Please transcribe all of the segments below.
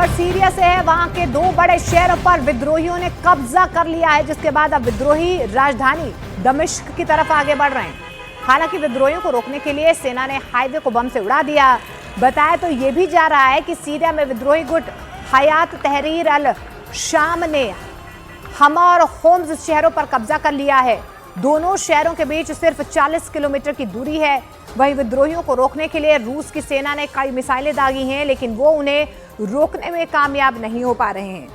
Syria से है, वहां के दो बड़े शहरों पर विद्रोहियों ने कब्जा कर लिया है, जिसके बाद अब विद्रोही राजधानी दमिश्क की तरफ आगे बढ़ रहे हैं। हालांकि विद्रोहियों को रोकने के लिए सेना ने हाईवे को बम से उड़ा दिया। बताया तो ये भी जा रहा है कि सीरिया में विद्रोही गुट हयात तहरीर अल शाम ने हमा और होम्स शहरों पर कब्जा कर लिया है। दोनों शहरों के बीच सिर्फ 40 किलोमीटर की दूरी है। वहीं विद्रोहियों को रोकने के लिए रूस की सेना ने कई मिसाइलें दागी हैं, लेकिन वो उन्हें रोकने में कामयाब नहीं हो पा रहे हैं।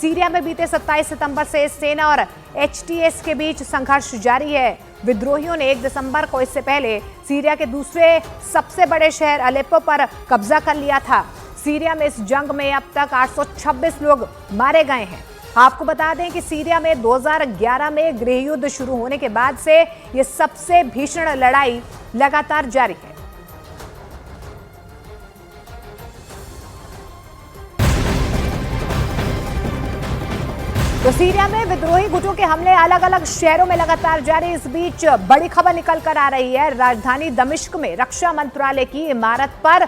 सीरिया में बीते 27 सितंबर से सेना और एचटीएस के बीच संघर्ष जारी है। विद्रोहियों ने 1 दिसंबर को इससे पहले सीरिया के दूसरे सबसे बड़े शहर अलेप्पो पर कब्जा कर लिया था। सीरिया में इस जंग में अब तक 826 लोग मारे गए हैं। आपको बता दें कि सीरिया में 2011 में गृह युद्ध शुरू होने के बाद से यह सबसे भीषण लड़ाई लगातार जारी है। तो सीरिया में विद्रोही गुटों के हमले अलग अलग शहरों में लगातार जारी। इस बीच बड़ी खबर निकल कर आ रही है। राजधानी दमिश्क में रक्षा मंत्रालय की इमारत पर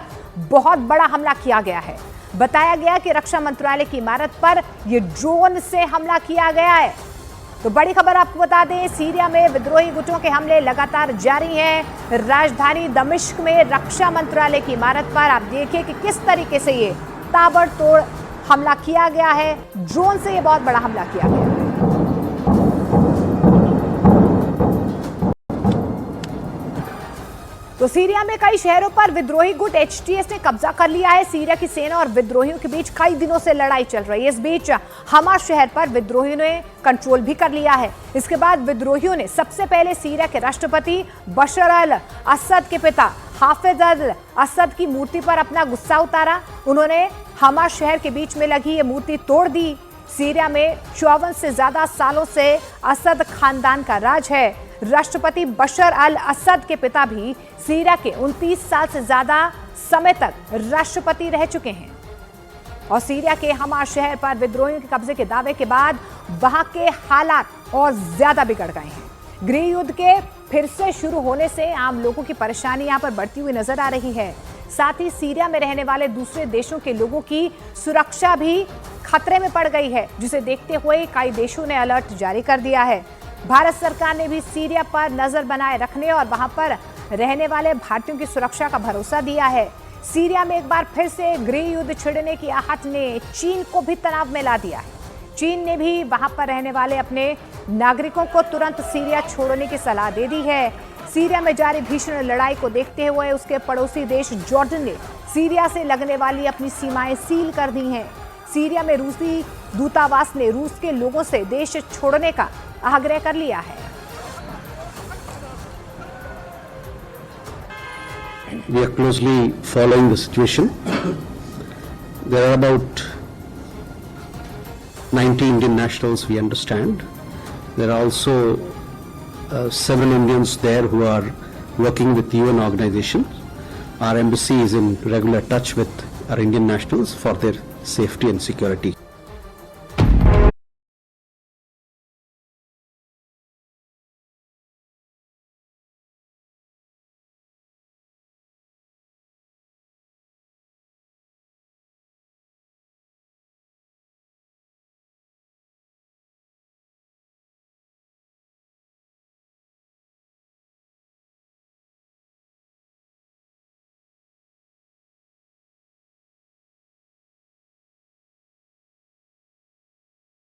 बहुत बड़ा हमला किया गया है। बताया गया कि रक्षा मंत्रालय की इमारत पर यह ड्रोन से हमला किया गया है। तो बड़ी खबर आपको बता दें, सीरिया में विद्रोही गुटों के हमले लगातार जारी हैं। राजधानी दमिश्क में रक्षा मंत्रालय की इमारत पर आप देखिए कि किस तरीके से ये ताबड़तोड़ हमला किया गया है। ड्रोन से ये बहुत बड़ा हमला किया गया है। तो सीरिया में कई शहरों पर विद्रोही गुट एचटीएस ने कब्जा कर लिया है। सीरिया की सेना और विद्रोहियों के बीच कई दिनों से लड़ाई चल रही है। इस बीच हमा शहर पर विद्रोहियों ने कंट्रोल भी कर लिया है। इसके बाद विद्रोहियों ने सबसे पहले सीरिया के राष्ट्रपति बशर अल असद के पिता हाफिज अल असद की मूर्ति पर अपना गुस्सा उतारा। उन्होंने हमा शहर के बीच में लगी ये मूर्ति तोड़ दी। सीरिया में 54 से ज्यादा सालों से असद खानदान का राज है। राष्ट्रपति बशर अल असद के पिता भी सीरिया के 29 साल से ज्यादा समय तक राष्ट्रपति रह चुके हैं। और सीरिया के हमा शहर पर विद्रोहियों के कब्जे के दावे के बाद वहां के हालात और ज्यादा बिगड़ गए हैं। गृह युद्ध के फिर से शुरू होने से आम लोगों की परेशानी यहां पर बढ़ती हुई नजर आ रही है। साथ ही सीरिया में रहने वाले दूसरे देशों के लोगों की सुरक्षा भी खतरे में पड़ गई है, जिसे देखते हुए कई देशों ने अलर्ट जारी कर दिया है। भारत सरकार ने भी सीरिया पर नजर बनाए रखने और वहां पर रहने वाले भारतीयों की सुरक्षा का भरोसा दिया है। सीरिया में एक बार फिर से गृह युद्ध छिड़ने की आहट ने चीन को भी तनाव में ला दिया है। चीन ने भी वहां पर रहने वाले अपने नागरिकों को तुरंत सीरिया छोड़ने की सलाह दे दी है। सीरिया में जारी भीषण लड़ाई को देखते हुए उसके पड़ोसी देश जॉर्डन ने सीरिया से लगने वाली अपनी सीमाएं सील कर दी हैं। सीरिया में रूसी दूतावास ने रूस के लोगों से देश छोड़ने का आग्रह कर लिया है। We are closely following the situation. There are about 90 Indian nationals, we understand. There are also 7 Indians there who are working with UN organizations. Our embassy is in regular touch with our Indian nationals for their safety and security.